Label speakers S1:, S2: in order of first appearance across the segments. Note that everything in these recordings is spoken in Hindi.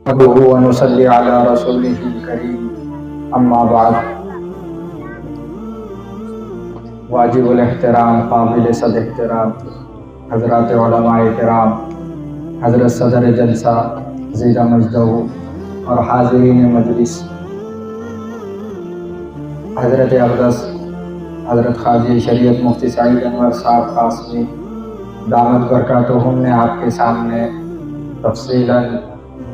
S1: नहमदुहु व नुसल्ली अला रसूलिहिल करीम, अम्मा बाद। वाजिबुल एहतराम काबिल सद एहतराम हज़रात उलमाए किराम, हज़रत सदर जलसा ज़ीरा मजदहू और हाज़रीन मजलिस, हज़रत अक़दस हज़रत ख़ाजी शरीयत मुफ्ती सईद अनवर साहब कासमी दामत बरकातुहुम ने आपके सामने तफ़सीलन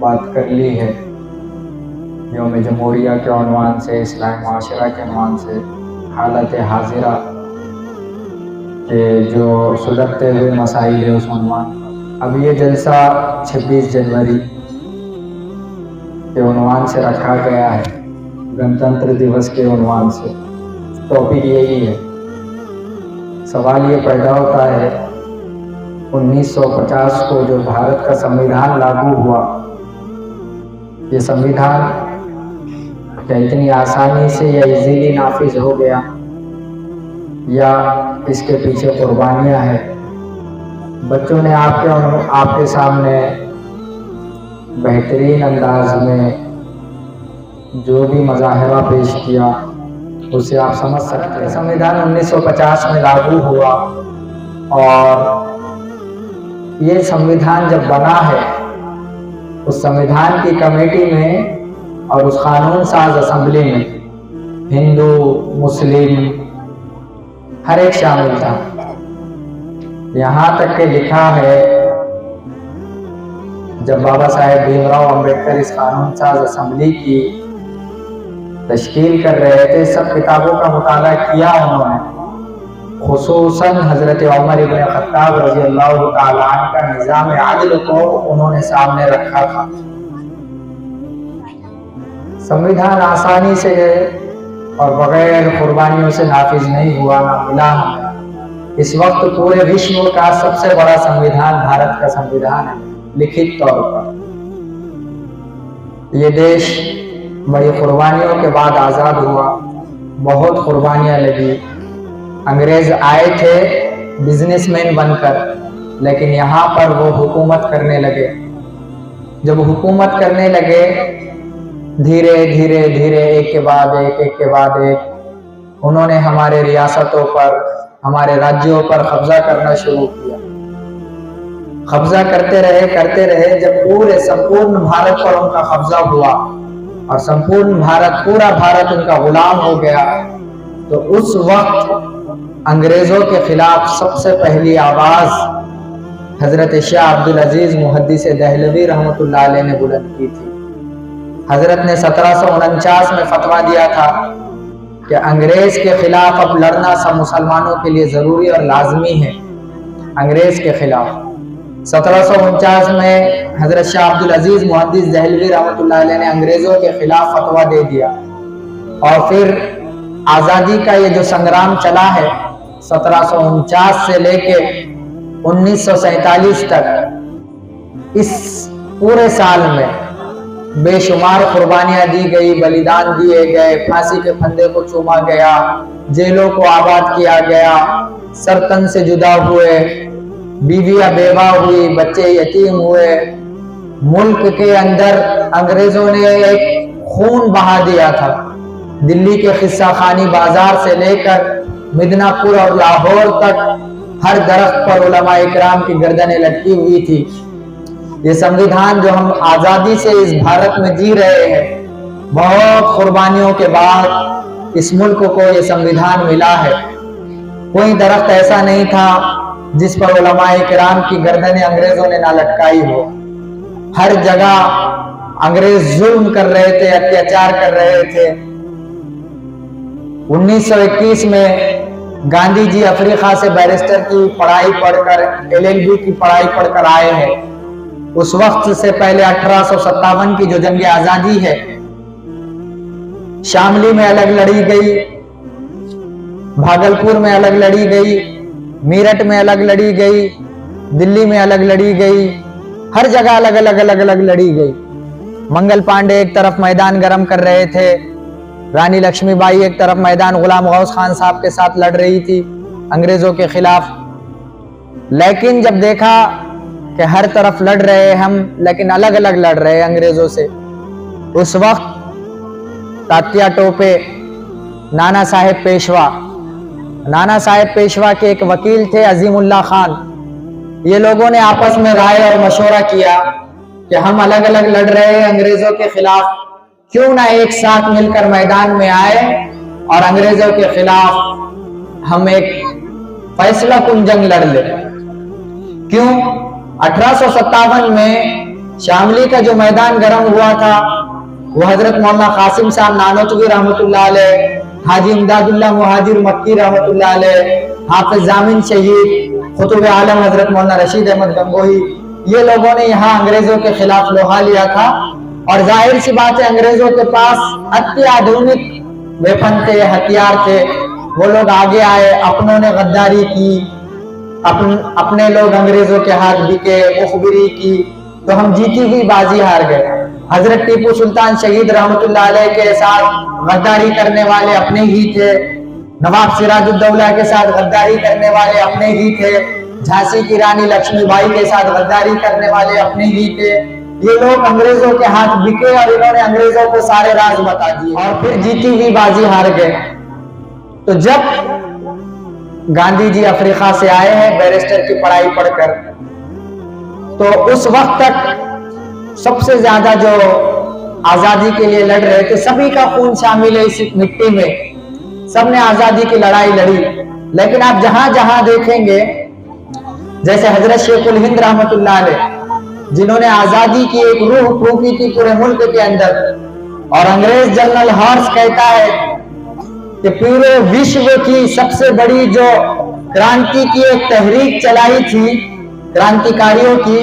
S1: बात कर ली है। यौम जमहूरिया के उन्वान से, इस्लामी माशरा के उन्वान से, हालत हाजिरा के जो सुलगते हुए मसाइल है उस उन्वान। अब ये जलसा 26 जनवरी के उन्वान से रखा गया है, गणतंत्र दिवस के उन्वान से। टॉपिक यही है। सवाल ये पैदा होता है 1950 को जो भारत का संविधान लागू हुआ, ये संविधान क्या इतनी आसानी से या इजीली नाफिज हो गया या इसके पीछे कुर्बानियां हैं? बच्चों ने आपके सामने बेहतरीन अंदाज में जो भी मज़ाहिरा पेश किया उसे आप समझ सकते हैं। संविधान 1950 में लागू हुआ और ये संविधान जब बना है उस संविधान की कमेटी में और उस कानून साज असेंबली में हिंदू मुस्लिम हर एक शामिल था। यहाँ तक के लिखा है जब बाबा साहेब भीमराव अंबेडकर इस कानून साज असेंबली की तश्कील कर रहे थे, सब किताबों का मुताला किया उन्होंने। खुसूसन हजरत उमर इब्न खत्ताब रज़ी अल्लाह तआला अन्हु का निज़ाम आदिल को उन्होंने सामने रखा था। संविधान आसानी से और बगैर कुर्बानियों से नाफिज नहीं हुआ, ना मिला। इस वक्त पूरे विश्व का सबसे बड़ा संविधान भारत का संविधान है, लिखित तौर पर। ये देश बड़ी कुर्बानियों के बाद आज़ाद हुआ, बहुत कुर्बानियां लगी। अंग्रेज आए थे बिजनेसमैन बनकर, लेकिन यहाँ पर वो हुकूमत करने लगे। जब हुकूमत करने लगे धीरे धीरे धीरे एक के बाद एक उन्होंने हमारे रियासतों पर, हमारे राज्यों पर कब्जा करना शुरू किया। कब्जा करते रहे जब पूरे संपूर्ण भारत पर उनका कब्जा हुआ और संपूर्ण भारत, पूरा भारत उनका गुलाम हो गया, तो उस वक्त अंग्रेजों के खिलाफ सबसे पहली आवाज हजरत शाह अब्दुल अजीज मुहद्दिस दहलवी रहमतुल्लाह अलैह ने बुलंद की थी। हजरत ने 1749 में फतवा दिया था कि अंग्रेज के खिलाफ अब लड़ना सब मुसलमानों के लिए जरूरी और लाजमी है। अंग्रेज के खिलाफ 1749 में हजरत शाह अब्दुल अजीज मुहद्दिस दहलवी रहमतुल्लाह अलैह ने अंग्रेजों के खिलाफ फतवा दे दिया। और फिर आज़ादी का ये जो संग्राम चला है 1749 से लेके 1947 तक, इस पूरे साल में बेशुमार कुर्बानियां दी गई, बलिदान दिए गए, फांसी के फंदे को चूमा गया, जेलों को आबाद किया गया, सर तन से जुदा हुए, बीवियां बेवा हुई, बच्चे यतीम हुए। मुल्क के अंदर अंग्रेजों ने एक खून बहा दिया था। दिल्ली के खिस्सा खानी बाजार से लेकर मिदनापुर और लाहौर तक हर दरख्त पर उलमाए किराम की गर्दनें लटकी हुई थी। ये संविधान जो हम आजादी से इस भारत में जी रहे हैं, बहुत कुर्बानियों के बाद इस मुल्क को ये संविधान मिला है। कोई दरख्त ऐसा नहीं था जिस पर उलमाए किराम की गर्दनें अंग्रेजों ने ना लटकाई हो। हर जगह अंग्रेज जुल्म कर रहे थे, अत्याचार कर रहे थे। 1921 में गांधी जी अफ्रीका से बैरिस्टर की पढ़ाई पढ़कर, LLB की पढ़ाई पढ़कर आए हैं। उस वक्त से पहले 1857 की जो जंग आजादी है, शामली में अलग लड़ी गई, भागलपुर में अलग लड़ी गई, मेरठ में अलग लड़ी गई, दिल्ली में अलग लड़ी गई, हर जगह अलग अलग लड़ी गई। मंगल पांडे एक तरफ मैदान गर्म कर रहे थे, रानी लक्ष्मीबाई एक तरफ मैदान गुलाम गौस खान साहब के साथ लड़ रही थी अंग्रेजों के खिलाफ। लेकिन जब देखा कि हर तरफ लड़ रहे हम, लेकिन अलग अलग लड़ रहे अंग्रेजों से। उस वक्त तात्या टोपे, नाना साहेब पेशवा के एक वकील थे अजीमुल्लाह खान। ये लोगों ने आपस में राय और मशवरा किया कि हम अलग अलग लड़ रहे हैं अंग्रेजों के खिलाफ, क्यों ना एक साथ मिलकर मैदान में आए और अंग्रेजों के खिलाफ हम एक फैसला कुन जंग लड़ ले। क्यों? 1857 में शामली का जो मैदान गर्म हुआ था वो हजरत मौलाना कासिम साहब नानोतवी रहमतुल्लाह अलैह, हाजी इमदादुल्लाह मुहाजिर मक्की रहमतुल्लाह अलैह, हाफिज जामिन शहीद खुतुब आलम हजरत मौलाना रशीद अहमद गंगोही, ये लोगों ने यहाँ अंग्रेजों के खिलाफ लोहा लिया था। और जाहिर सी बात है अंग्रेजों के पास अत्याधुनिक वेपन थे, हथियार थे। वो लोग आगे आए, अपनों ने गद्दारी की, अपने लोग अंग्रेजों के हाथ बिके, मुखबिरी की, तो हम जीती हुई बाजी हार गए। हजरत टीपू सुल्तान शहीद रहमतुल्लाह अलैह के साथ गद्दारी करने वाले अपने ही थे, नवाब सिराजुद्दौला के साथ गद्दारी करने वाले अपने ही थे, झांसी की रानी लक्ष्मीबाई के साथ गद्दारी करने वाले अपने ही थे। ये लोग अंग्रेजों के हाथ बिके और इन्होंने अंग्रेजों को सारे राज बता दिए और फिर जीती हुई बाजी हार गए। तो जब गांधी जी अफ्रीका से आए हैं बैरिस्टर की पढ़ाई पढ़कर, तो उस वक्त तक सबसे ज्यादा जो आजादी के लिए लड़ रहे थे, सभी का खून शामिल है इस मिट्टी में, सबने आजादी की लड़ाई लड़ी। लेकिन आप जहां जहां देखेंगे, जैसे हजरत शेखुल हिंद रहमतुल्लाह अलैह, जिन्होंने आजादी की एक रूह फूंकी थी पूरे मुल्क के अंदर, और अंग्रेज जनरल हॉर्स कहता है कि पूरे विश्व की सबसे बड़ी जो क्रांति की एक तहरीक चलाई थी क्रांतिकारियों की,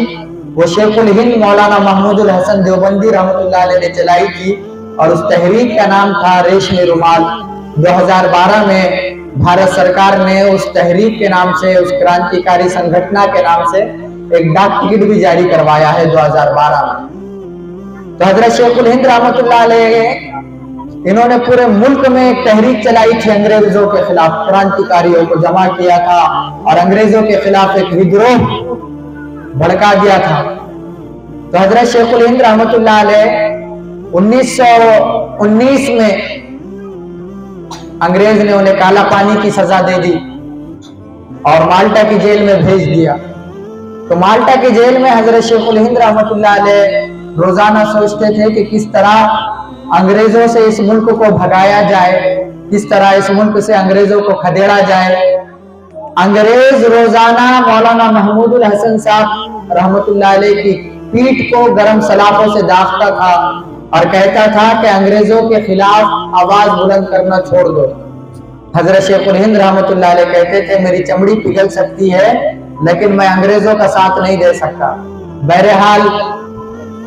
S1: वो शेखुल हिंद मौलाना महमूदुल हसन देवबंदी रहमतुल्लाह अलैह ने चलाई थी। और उस तहरीक का नाम था रेशमी रुमाल। 2012 में भारत सरकार ने उस तहरीक के नाम से, उस क्रांतिकारी संगठन के नाम से एक डाक टिकट भी जारी करवाया है 2012 में। तो हजरत शेखुल हिंद रहमतुल्लाह अलैह, इन्होंने पूरे मुल्क में एक तहरीक चलाई थी अंग्रेजों के खिलाफ, क्रांतिकारियों को जमा किया था और अंग्रेजों के खिलाफ एक विद्रोह भड़का दिया था। तो हजरत शेखुल हिंद रहमतुल्लाह अलैह 1919 में अंग्रेज ने उन्हें काला पानी की सजा दे दी और माल्टा की जेल में भेज दिया। तो माल्टा की जेल में हजरत शेखुल हिंद रहमतुल्लाह अलैह रोजाना सोचते थे कि किस तरह अंग्रेजों से इस मुल्क को भगाया जाए, किस तरह इस मुल्क से अंग्रेजों को खदेड़ा जाए। अंग्रेज रोजाना मौलाना महमूदुल हसन साहब रहमतुल्लाह अलैह की पीठ को गरम सलाखों से दागता था और कहता था कि अंग्रेजों के खिलाफ आवाज बुलंद करना छोड़ दो। हजरत शेखुल हिंद रहमतुल्लाह अलैह कहते थे, मेरी चमड़ी पिघल सकती है लेकिन मैं अंग्रेजों का साथ नहीं दे सकता। बहरहाल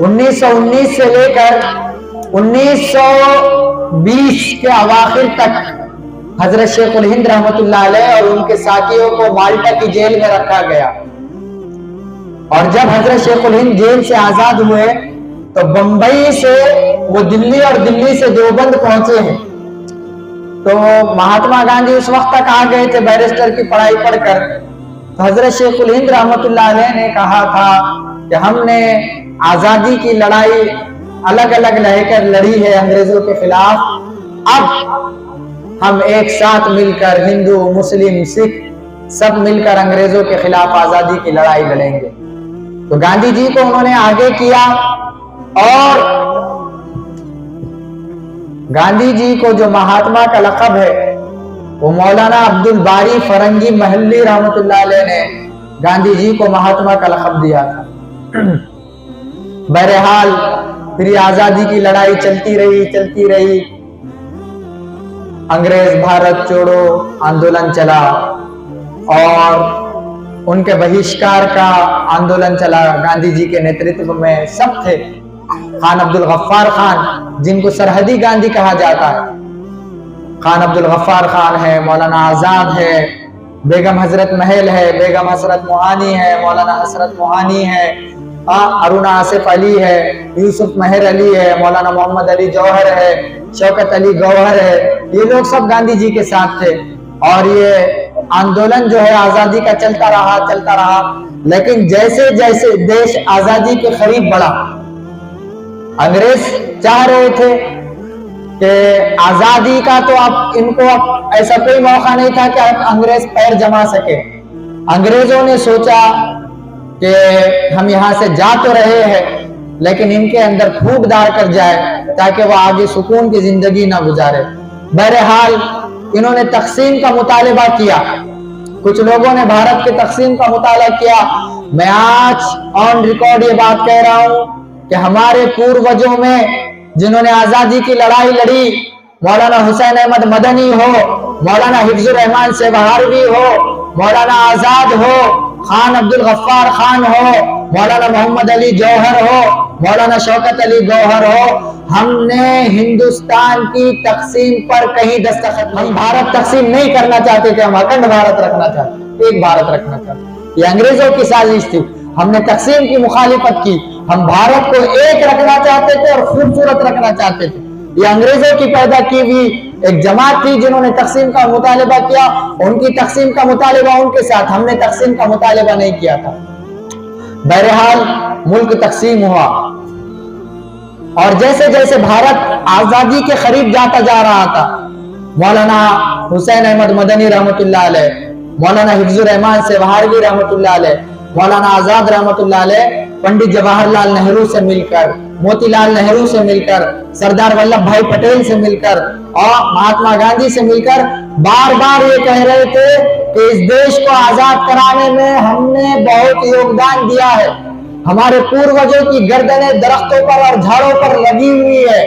S1: 1919 से लेकर 1920 के अवाखिर तक हजरत शेखुल हिंद रहमतुल्लाह अलैह और उनके साथियों को माल्टा की जेल में रखा गया। और जब हजरत शेखुल हिंद जेल से आजाद हुए तो बंबई से वो दिल्ली और दिल्ली से देवबंद पहुंचे हैं। तो महात्मा गांधी उस वक्त तक आ गए थे बैरिस्टर की पढ़ाई पढ़कर। तो हजरत शेखुल हिंद रहमतुल्लाह अलैह ने कहा था कि हमने आजादी की लड़ाई अलग अलग लहकर लड़ी है अंग्रेजों के खिलाफ, अब हम एक साथ मिलकर हिंदू मुस्लिम सिख सब मिलकर अंग्रेजों के खिलाफ आजादी की लड़ाई लड़ेंगे। तो गांधी जी को उन्होंने आगे किया और गांधी जी को जो महात्मा का लक़ब है वो मौलाना अब्दुल बारी फरंगी महल्ली रहमतुल्लाह अलैह ने गांधी जी को महात्मा का लक़ब दिया था। बहरहाल फिर आजादी की लड़ाई चलती रही। अंग्रेज भारत छोड़ो आंदोलन चला और उनके बहिष्कार का आंदोलन चला गांधी जी के नेतृत्व में। सब थे, खान अब्दुल गफ्फार खान जिनको सरहदी गांधी कहा जाता है, खान अब्दुल गफ्फार खान है, मौलाना आजाद है, बेगम हजरत महल है, बेगम हसरत मोहानी है, मौलाना हसरत मोहानी है, अरुणा आसिफ अली है, यूसुफ मेहर अली है, मौलाना मोहम्मद अली जौहर है, शौकत अली गौहर है। ये लोग सब गांधी जी के साथ थे और ये आंदोलन जो है आजादी का चलता रहा, लेकिन जैसे जैसे देश आजादी के करीब बढ़ा, अंग्रेज चाह रहे थे कि आजादी का तो अब इनको अब ऐसा कोई मौका नहीं था कि अंग्रेज पैर जमा सके। अंग्रेजों ने सोचा कि हम यहाँ से जा तो रहे हैं, लेकिन इनके अंदर फूट डाल कर जाए ताकि वह आगे सुकून की जिंदगी ना गुजारे। बहरहाल इन्होंने तकसीम का मुतालबा किया। कुछ लोगों ने भारत के तकसीम का मुताला किया। मैं आज ऑन रिकॉर्ड ये बात कह रहा हूं कि हमारे पूर्वजों में जिन्होंने आजादी की लड़ाई लड़ी, मौलाना हुसैन अहमद मदनी हो, मौलाना हिफ्जुर रहमान सेवहारवी हो, मौलाना आजाद हो, खान अब्दुल गफ्फार खान हो, मौलाना मोहम्मद अली जौहर हो, मौलाना शौकत अली गौहर हो, हमने हिंदुस्तान की तकसीम पर कहीं दस्तखत, हम भारत तकसीम नहीं करना चाहते थे, हम अखंड भारत रखना चाहते, एक भारत रखना चाहते। ये अंग्रेजों की साजिश थी। हमने तकसीम की मुखालिफत की, हम भारत को एक रखना चाहते थे और खूबसूरत रखना चाहते थे। ये अंग्रेजों की पैदा की हुई एक जमात थी जिन्होंने तकसीम का मुतालिबा किया। उनकी तकसीम का मुतालिबा उनके साथ, हमने तकसीम का मुतालिबा नहीं किया था। बहरहाल मुल्क तकसीम हुआ और जैसे जैसे भारत आजादी के करीब जाता जा रहा था, मौलाना हुसैन अहमद मदनी रहमतुल्लाह अलैह, मौलाना हिफ्जुर रहमान सेवहारवी रहमतुल्लाह अलैह, मौलाना आजाद रहमतुल्लाह अलैह पंडित जवाहरलाल नेहरू से मिलकर, मोतीलाल नेहरू से मिलकर, सरदार वल्लभ भाई पटेल से मिलकर और महात्मा गांधी से मिलकर बार बार ये कह रहे थे कि इस देश को आजाद कराने में हमने बहुत योगदान दिया है। हमारे पूर्वजों की गर्दनें दरख्तों पर और झाड़ों पर लगी हुई है।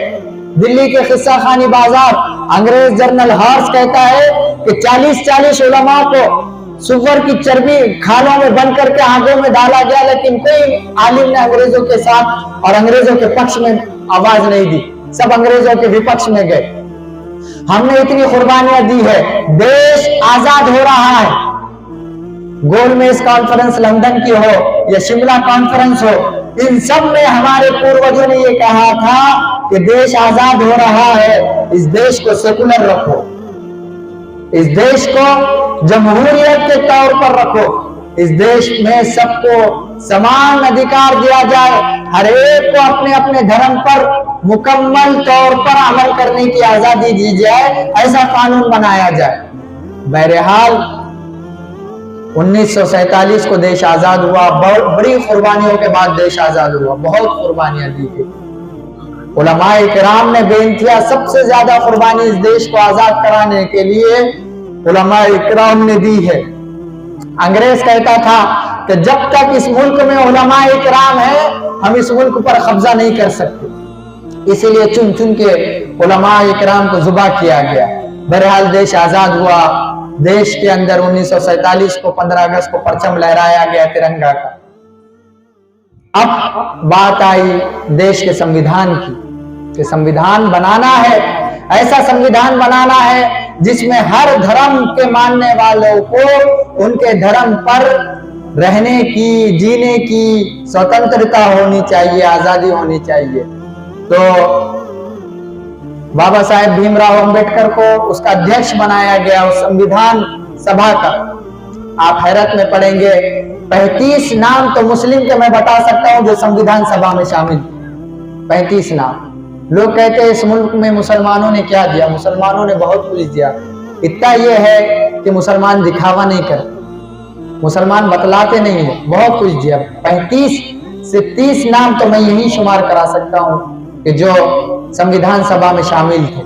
S1: दिल्ली के किस्सा खानी बाजार अंग्रेज जनरल हॉर्स कहता है कि 40-40 उलमा को सुअर की चर्बी खालों में बंद करके आंखों में डाला गया, लेकिन कोई आलिम ने अंग्रेजों के साथ और अंग्रेजों के पक्ष में आवाज नहीं दी, सब अंग्रेजों के विपक्ष में गए। हमने इतनी कुर्बानियां दी है, देश आजाद हो रहा है। गोलमेज कॉन्फ्रेंस लंदन की हो या शिमला कॉन्फ्रेंस हो, इन सब में हमारे पूर्वजों ने ये कहा था कि देश आजाद हो रहा है, इस देश को सेकुलर रखो, इस देश को जमहूरियत के तौर पर रखो, इस देश में सबको समान अधिकार दिया जाए, हर एक को अपने अपने धर्म पर मुकम्मल तौर पर अमल करने की आजादी दी जाए, ऐसा कानून बनाया जाए। बहरहाल 1947 को देश आजाद हुआ। बड़ी कुर्बानियों के बाद देश आजाद हुआ, बहुत कुर्बानियां दी गई। उलमाए किराम ने बेइंतहा सबसे ज्यादा कुर्बानी इस देश को आजाद कराने के लिए उलमाए किराम ने दी है। अंग्रेज कहता था कि जब तक इस मुल्क में उलमाए किराम है, हम इस मुल्क पर कब्जा नहीं कर सकते, इसीलिए चुन चुन के उलमाए किराम को जुबा किया गया। बहरहाल देश आजाद हुआ। देश के अंदर 1947 को 15 अगस्त को परचम लहराया गया तिरंगा का। अब बात आई देश के संविधान की, कि संविधान बनाना है, ऐसा संविधान बनाना है जिसमें हर धर्म के मानने वालों को उनके धर्म पर रहने की, जीने की स्वतंत्रता होनी चाहिए, आजादी होनी चाहिए। तो बाबा साहेब भीमराव अंबेडकर को उसका अध्यक्ष बनाया गया, उस संविधान सभा का। आप हैरत में पड़ेंगे, 35 नाम तो मुस्लिम के मैं बता सकता हूं जो संविधान सभा में शामिल, 35 नाम। लोग कहते हैं इस मुल्क में मुसलमानों ने क्या दिया, मुसलमानों ने बहुत कुछ दिया। इतना यह है कि मुसलमान दिखावा नहीं करते, मुसलमान बतलाते नहीं है, बहुत कुछ दिया। 35 से 30 नाम तो मैं यही शुमार करा सकता हूं कि जो संविधान सभा में शामिल थे।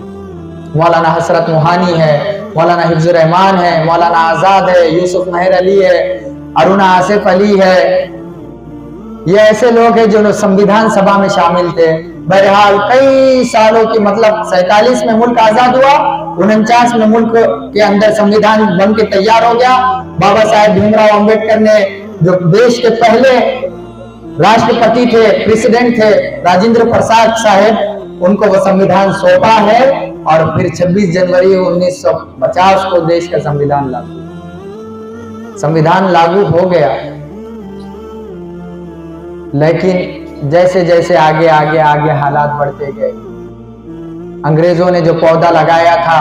S1: मौलाना हसरत मोहानी है, मौलाना हिफ्जुर रहमान है, मौलाना आजाद है, यूसुफ मेहर अली है, अरुणा आसिफ अली है। ये ऐसे लोग हैं जो संविधान सभा में शामिल थे। बहरहाल कई सालों की, मतलब 47 में मुल्क आजाद हुआ, 49 में मुल्क के अंदर संविधान बन के तैयार हो गया। बाबा साहेब भीमराव अंबेडकर ने, जो देश के पहले राष्ट्रपति थे, प्रेसिडेंट थे, राजेंद्र प्रसाद साहेब, उनको वो संविधान सौंपा है और फिर 26 जनवरी 1950 को देश का संविधान लागू हो गया। लेकिन जैसे जैसे आगे आगे आगे हालात बढ़ते गए, अंग्रेजों ने जो पौधा लगाया था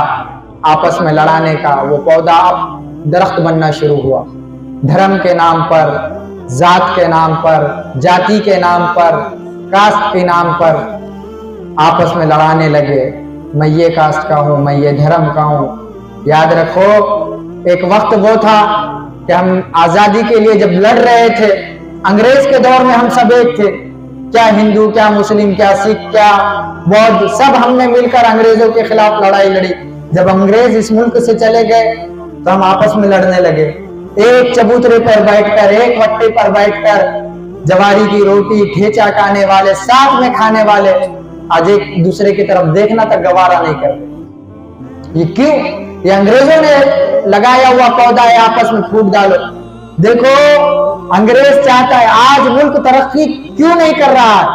S1: आपस में लड़ाने का, वो पौधा दरख्त बनना शुरू हुआ। धर्म के नाम पर, जात के नाम पर, जाति के नाम पर, कास्ट के नाम पर आपस में लड़ाने लगे। मैं ये कास्ट का हूं, मैं ये धर्म का हूं। याद रखो, एक वक्त वो था कि हम आजादी के लिए जब लड़ रहे थे, अंग्रेज के दौर में हम सब एक थे। क्या हिंदू, क्या मुस्लिम, क्या सिख, क्या बौद्ध, सब हमने मिलकर अंग्रेजों के खिलाफ लड़ाई लड़ी। जब अंग्रेज इस मुल्क से चले गए तो हम आपस में लड़ने लगे। एक चबूतरे पर बैठकर, एक वट्टे पर बैठकर, जवारी की रोटी, ठेचा खाने वाले, साथ में खाने वाले आज एक दूसरे की तरफ देखना तक गवारा नहीं करते। ये क्यों? ये अंग्रेजों ने लगाया हुआ पौधा है, आपस में फूट डालो। देखो, अंग्रेज चाहता है, आज मुल्क तरक्की क्यों नहीं कर रहा है?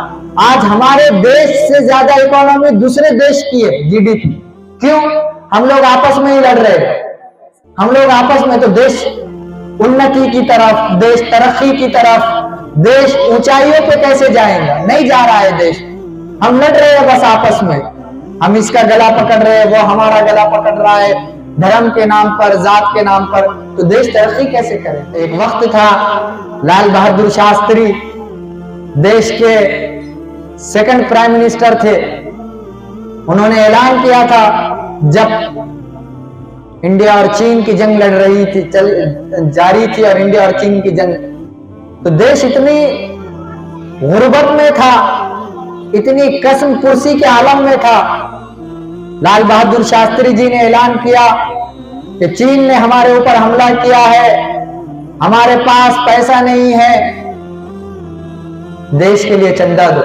S1: आज हमारे देश से ज्यादा इकोनॉमी दूसरे देश की है, जीडीपी। क्यों? हम लोग आपस में ही लड़ रहे हैं। हम लोग आपस में, तो देश उन्नति की तरफ, देश तरक्की की तरफ, देश ऊंचाइयों पे कैसे जाएगा? नहीं जा रहा है देश। हम लड़ रहे हैं बस आपस में। हम इसका गला पकड़ रहे हैं, वो हमारा गला पकड़ रहा है, धर्म के नाम पर, जात के नाम पर। तो देश तरक्की कैसे करे? एक वक्त था, लाल बहादुर शास्त्री देश के सेकंड प्राइम मिनिस्टर थे। उन्होंने ऐलान किया था, जब इंडिया और चीन की जंग लड़ रही थी, जारी थी, और इंडिया और चीन की जंग, तो देश इतनी गुर्बत में था, इतनी कसम पुरसी के आलम में था। लाल बहादुर शास्त्री जी ने ऐलान किया कि चीन ने हमारे ऊपर हमला किया है, हमारे पास पैसा नहीं है, देश के लिए चंदा दो।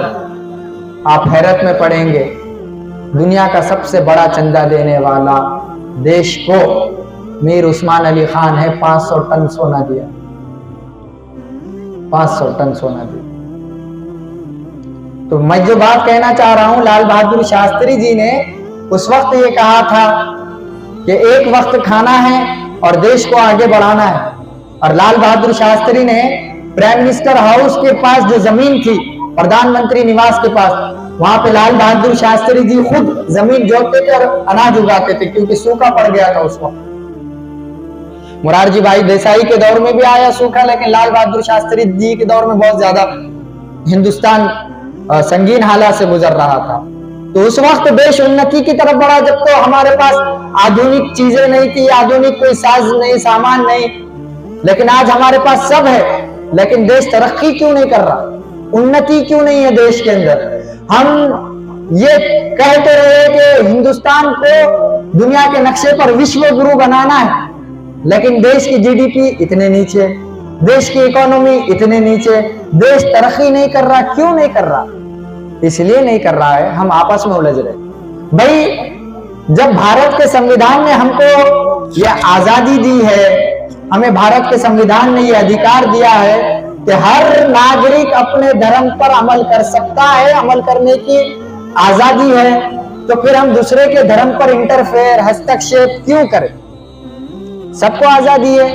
S1: आप हैरत में पड़ेंगे, दुनिया का सबसे बड़ा चंदा देने वाला देश को मीर उस्मान अली खान है, 500 टन सोना दिया। 500 टन सोना दिया। तो मैं जो बात कहना चाह रहा हूं, लाल बहादुर शास्त्री जी ने उस वक्त ये कहा था कि एक वक्त खाना है और देश को आगे बढ़ाना है। और लाल बहादुर शास्त्री ने प्राइम मिनिस्टर हाउस के पास जो जमीन थी, प्रधानमंत्री निवास के पास, वहां पे लाल बहादुर शास्त्री जी खुद जमीन जोतते थे और अनाज उगाते थे, क्योंकि सूखा पड़ गया था उस वक्त। मोरारजी भाई देसाई के दौर में भी आया सूखा, लेकिन लाल बहादुर शास्त्री जी के दौर में बहुत ज्यादा हिंदुस्तान संगीन हालात से गुजर रहा था। तो उस वक्त देश उन्नति की तरफ बढ़ा, जब तो हमारे पास आधुनिक चीजें नहीं थी, आधुनिक कोई साज नहीं, सामान नहीं। लेकिन आज हमारे पास सब है, लेकिन देश तरक्की क्यों नहीं कर रहा? उन्नति क्यों नहीं है देश के अंदर? हम ये कहते रहे कि हिंदुस्तान को दुनिया के नक्शे पर विश्व गुरु बनाना है, लेकिन देश की जीडीपी इतने नीचे, देश की इकोनॉमी इतने नीचे, देश तरक्की नहीं कर रहा। क्यों नहीं कर रहा? इसलिए नहीं कर रहा है, हम आपस में उलझ रहे। भाई, जब भारत के संविधान ने हमको यह आजादी दी है, हमें भारत के संविधान ने यह अधिकार दिया है कि हर नागरिक अपने धर्म पर अमल कर सकता है, अमल करने की आजादी है, तो फिर हम दूसरे के धर्म पर इंटरफेयर, हस्तक्षेप क्यों करें? सबको आजादी है।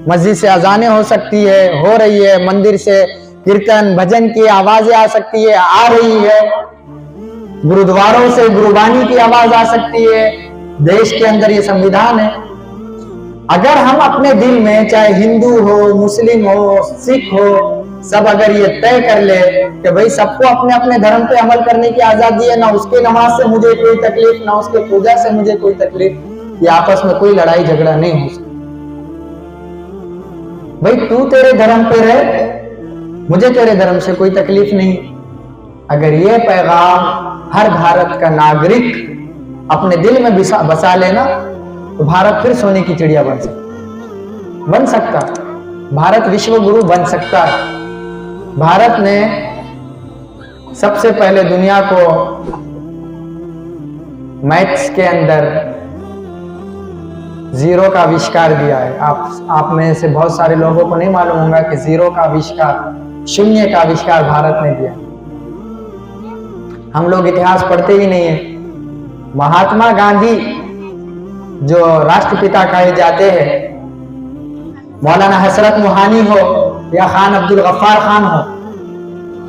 S1: मस्जिद से अजानें हो सकती है, हो रही है, मंदिर से कीर्तन भजन की आवाजें आ सकती है, आ रही है, गुरुद्वारों से गुरुबानी की आवाज आ सकती है। देश के अंदर ये संविधान है। अगर हम अपने दिल में, चाहे हिंदू हो, मुस्लिम हो, सिख हो, सब अगर ये तय कर ले कि भाई सबको अपने अपने धर्म पे अमल करने की आजादी है, ना उसके नमाज से मुझे कोई तकलीफ, ना उसके पूजा से मुझे कोई तकलीफ, ये आपस में कोई लड़ाई झगड़ा नहीं हो सकता। भाई, तू तेरे धर्म पे रहे, मुझे तेरे धर्म से कोई तकलीफ नहीं। अगर ये पैगाम हर भारत का नागरिक अपने दिल में बसा लेना, तो भारत फिर सोने की चिड़िया बन सकता। भारत विश्व गुरु बन सकता है। भारत ने सबसे पहले दुनिया को मैथ्स के अंदर जीरो का आविष्कार दिया है। आप में से बहुत सारे लोगों को नहीं मालूम होगा कि जीरो का आविष्कार, शून्य का आविष्कार भारत ने दिया। हम लोग इतिहास पढ़ते ही नहीं है। महात्मा गांधी जो राष्ट्रपिता कहे जाते हैं, मौलाना हसरत मोहानी हो या खान अब्दुल गफ्फार खान हो,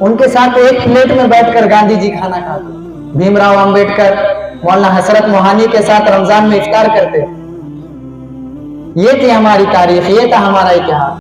S1: उनके साथ एक प्लेट में बैठकर गांधी जी खाना खाते। भीमराव अंबेडकर मौलाना हसरत मोहानी के साथ रमजान में इफ्तार करते। ये थी हमारी तारीख, ये था हमारा इतिहास।